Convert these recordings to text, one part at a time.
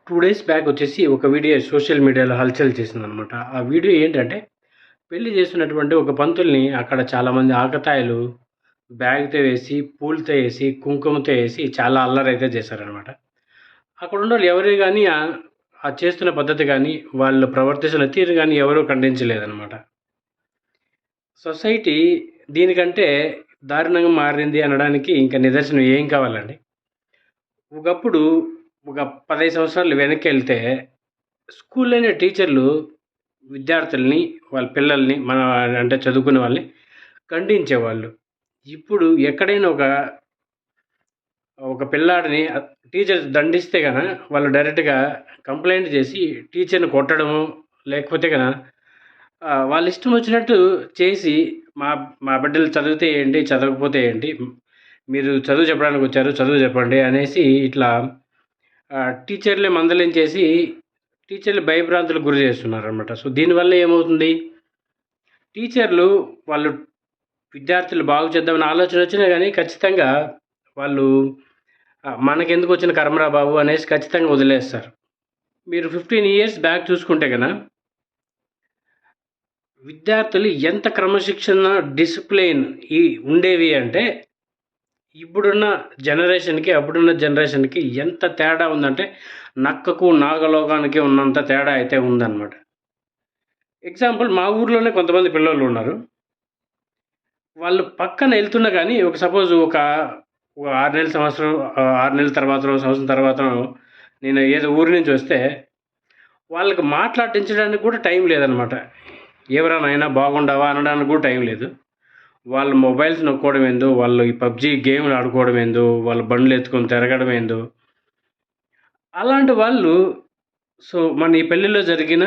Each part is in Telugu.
2 డేస్ బ్యాక్ వచ్చేసి ఒక వీడియో సోషల్ మీడియాలో హల్చల్ చేసిందనమాట. ఆ వీడియో ఏంటంటే, పెళ్లి చేస్తున్నటువంటి ఒక పంతుల్ని అక్కడ చాలామంది ఆకతాయిలు బ్యాగ్‌తో వేసి, పూలతో ఏసి, కుంకుమతో ఏసి చాలా అల్లరైతే చేశారనమాట. అక్కడున్నోళ్ళు ఎవరు గాని ఆ చేస్తున్న పద్ధతి గాని, వాళ్ళు ప్రవర్తిస్తున్న తీరు గాని ఎవరు ఖండించలేదనమాట. సొసైటీ దీనికంటే దారుణంగా మారింది అనడానికి ఇంకా నిదర్శనం ఏం కావాలండి? ఒకప్పుడు ఒక 15 సంవత్సరాలు వెనక్కెళ్తే స్కూల్లోనే టీచర్లు విద్యార్థుల్ని, వాళ్ళ పిల్లల్ని అంటే చదువుకునే వాళ్ళని ఖండించేవాళ్ళు. ఇప్పుడు ఎక్కడైనా ఒక పిల్లాడిని టీచర్స్ దండిస్తే వాళ్ళు డైరెక్ట్‌గా కంప్లెయింట్ చేసి టీచర్‌ని కొట్టడము, లేకపోతే వాళ్ళ ఇష్టం వచ్చినట్టు చేసి మా మా బిడ్డలు చదివితే ఏంటి? చదవకపోతే ఏంటి? మీరు చదువు చెప్పడానికొచ్చారు, చదువు చెప్పండి అనేసి ఇట్లా టీచర్‌లే మందలించేసి టీచర్లు భయభ్రాంతులకు గురి చేస్తున్నారనమాట. సో, దీనివల్ల ఏమవుతుంది? టీచర్లు వాళ్ళు విద్యార్థులు బాగు చేద్దామని ఆలోచన వచ్చినా గానీ ఖచ్చితంగా వాళ్ళు మనకెందుకొచ్చిన కర్మరా బాబు అనేసి ఖచ్చితంగా వదిలేస్తారు. మీరు 15 ఇయర్స్ బ్యాక్ చూసుకుంటే విద్యార్థులు ఎంత క్రమశిక్షణ, డిసిప్లిన్ ఉండేవి అంటే, ఇప్పుడున్న జనరేషన్‌కి, అప్పుడున్న జనరేషన్‌కి ఎంత తేడా ఉందంటే, నక్కకు, నాగలోకానికి ఉన్నంత తేడా అయితే ఉందనమాట. ఎగ్జాంపుల్ మా ఊర్లోనే కొంతమంది పిల్లోళ్ళున్నారు. వాళ్ళు పక్కన ఎళ్తున్నా గానీ, సపోజ్ ఒక 6 నెలల సంవత్సరం 6 నెలల తర్వాతనో, సంవత్సరం తర్వాతనో నేను ఏదో ఊరు నుంచి వస్తే, వాళ్ళకి మాట్లాడించడానికి కూడా టైం లేదనమాట. "ఏవిరా నాయనా బాగుండావా?" అనడానికి కూడా టైం లేదు. వాళ్ళు మొబైల్స్ నొక్కోవడం ఏందో, వాళ్ళు ఈ పబ్‌జీ గేమ్‌లు ఆడుకోవడం ఏందో, వాళ్ళు బండ్లెత్తుకొని తిరగడం ఏందో, అలాంటి వాళ్ళు మన ఈ పెళ్ళిలో జరిగిన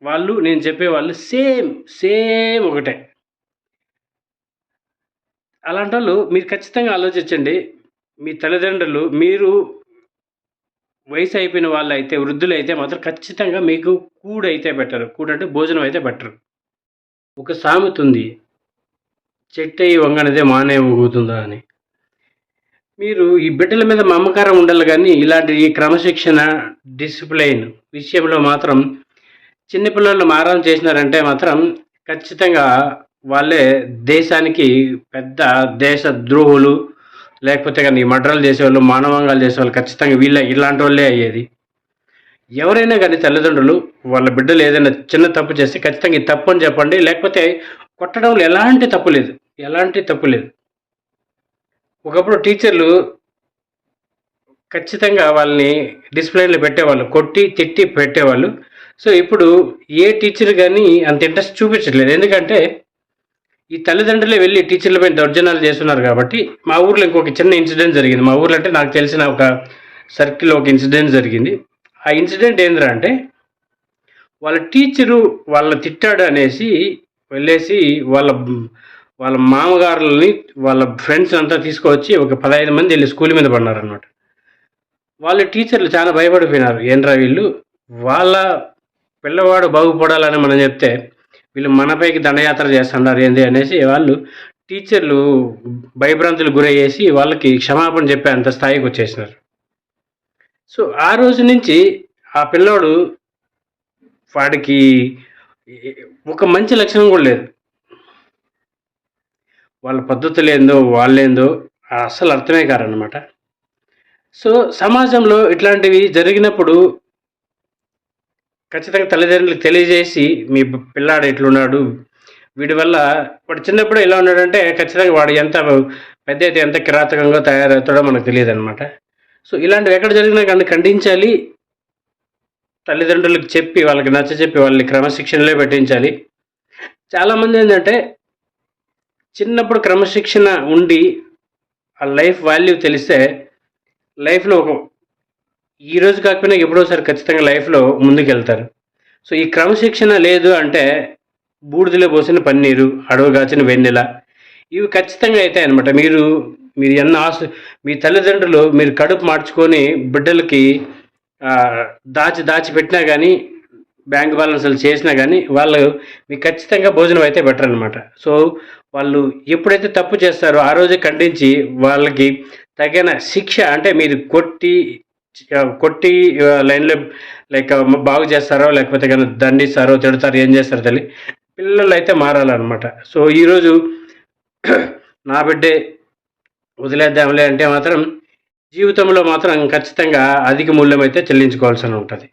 వాళ్ళు, నేను చెప్పేవాళ్ళు సేమ్ ఒకటే. అలాంటోళ్ళు మీరు ఖచ్చితంగా ఆలోచించండి. మీ తల్లిదండ్రులు మీరు వయసు అయిపోయిన వాళ్ళైతే, వృద్ధులైతే మాత్రం ఖచ్చితంగా మీకు కూడైతే పెట్టరు. కూడంటే భోజనం అయితే పెట్టరు. ఒక సామెతుంది. "చెట్టెయ్యి వంగనిదే మానే ఊగుతుందా" అని. మీరు ఈ బిడ్డల మీద మమకారం ఉండాలి గానీ, ఇలాంటి ఈ క్రమశిక్షణ, డిసిప్లైన్ విషయంలో మాత్రం చిన్న పిల్లలు మారం చేసినారంటే మాత్రం ఖచ్చితంగా వాళ్ళే దేశానికి పెద్ద దేశ ద్రోహులు, లేకపోతే ఈ మర్డర్‌లు చేసేవాళ్ళు, మానభంగాలు చేసేవాళ్ళు ఖచ్చితంగా ఇలాంటోళ్ళే అయ్యేది. ఎవరైనా గానీ తల్లిదండ్రులు వాళ్ళ బిడ్డలు ఏదైనా చిన్న తప్పు చేస్తే ఖచ్చితంగా ఇది తప్పు అని చెప్పండి. లేకపోతే కొట్టడంలో ఎలాంటి తప్పు లేదు. ఎలాంటి తప్పు లేదు. ఒకప్పుడు టీచర్లు ఖచ్చితంగా వాళ్ళని డిసిప్లిన్‌లో పెట్టేవాళ్ళు. కొట్టి, తిట్టి పెట్టేవాళ్ళు. సో, ఇప్పుడు ఏ టీచర్ గానీ అంత ఇంట్రెస్ట్ చూపించట్లేదు. ఎందుకంటే, ఈ తల్లిదండ్రులే వెళ్లి టీచర్ల మీద దౌర్జన్యాలు చేస్తున్నారు కాబట్టి, మా ఊర్లో ఇంకొక చిన్న ఇన్సిడెంట్ జరిగింది. మా ఊర్లో అంటే నాకు తెలిసిన ఒక సర్కిల్‌లో ఒక ఇన్సిడెంట్ జరిగింది. ఆ ఇన్సిడెంట్ ఏందిరా అంటే, వాళ్ళ టీచరు వాళ్ళని తిట్టాడు అనేసి వెళ్ళేసి వాళ్ళ మామగారులని, వాళ్ళ ఫ్రెండ్స్ అంతా తీసుకొచ్చి ఒక 15 మంది ఎళ్లి స్కూల్ మీద పడినారనమాట. వాళ్ళ టీచర్లు చాలా భయపడిపోయినారు. ఏంట్రా వీళ్ళు, వాళ్ళ పిల్లవాడు బాగుపడాలని మనం చెప్తే, వీళ్ళు మనపైకి దండయాత్ర చేస్తున్నారు ఏంది అనేసి వాళ్ళు టీచర్లు భయభ్రాంతులకు గురయ్యేసి వాళ్ళకి క్షమాపణ చెప్పే అంత స్థాయికి వచ్చేసినారు. సో, ఆ రోజు నుంచి ఆ పిల్లోడు వాడికి ఒక మంచి లక్షణం కూడా లేదు. వాళ్ళ పద్ధతులేందో, వాళ్ళేందో అస్సలు అర్థమే కారనమాట. సో, సమాజంలో ఇట్లాంటివి జరిగినప్పుడు ఖచ్చితంగా తల్లిదండ్రులకు తెలియజేసి, మీ పిల్లాడు ఇట్లున్నాడు, వీడి వల్ల వాడు చిన్నప్పుడే ఇలా ఉన్నాడంటే ఖచ్చితంగా వాడు ఎంత పెద్దయితే ఎంత కిరాతకంగా తయారవుతాడో మనకు తెలియదనమాట. సో, ఇలాంటివి ఎక్కడ జరిగినా కానీ ఖండించాలి. తల్లిదండ్రులకు చెప్పి, వాళ్ళకి నచ్చచెప్పి, వాళ్ళని క్రమశిక్షణలో పెట్టించాలి. చాలామంది ఏంటంటే, చిన్నప్పుడు క్రమశిక్షణ ఉండి, ఆ లైఫ్ వాల్యూ తెలిస్తే, లైఫ్‌లో ఈరోజు కాకపోయినా ఎప్పుడోసారి ఖచ్చితంగా లైఫ్‌లో ముందుకెళ్తారు. సో, ఈ క్రమశిక్షణ లేదు అంటే, బూడిదలో పోసిన పన్నీరు, అడవిగాచిన వెన్నెల, ఇవి ఖచ్చితంగా అయితాయనమాట. మీరు మీ తల్లిదండ్రులు మీరు కడుపు మార్చుకొని బిడ్డలకి దాచిపెట్టినా గానీ, బ్యాంక్ బ్యాలెన్స్‌లు చేసినా గానీ, వాళ్ళు మీకు ఖచ్చితంగా భోజనం అయితే పెట్టరనమాట. సో, వాళ్ళు ఎప్పుడైతే తప్పు చేస్తారో ఆ రోజే ఖండించి, వాళ్ళకి తగిన శిక్ష అంటే మీరు కొట్టి, కొట్టి లైన్లో లైక్ బాగు చేస్తారో లేకపోతే కానీ దండిస్తారో తిడతారో ఏం చేస్తారో తెలియదు, పిల్లలు అయితే మారాలన్నమాట. సో ఈరోజు నా బిడ్డే వదిలేద్దాంలే అంటే మాత్రం జీవితంలో మాత్రం ఖచ్చితంగా అధిక మూల్యం అయితే చెల్లించుకోవాల్సి ఉంటుంది.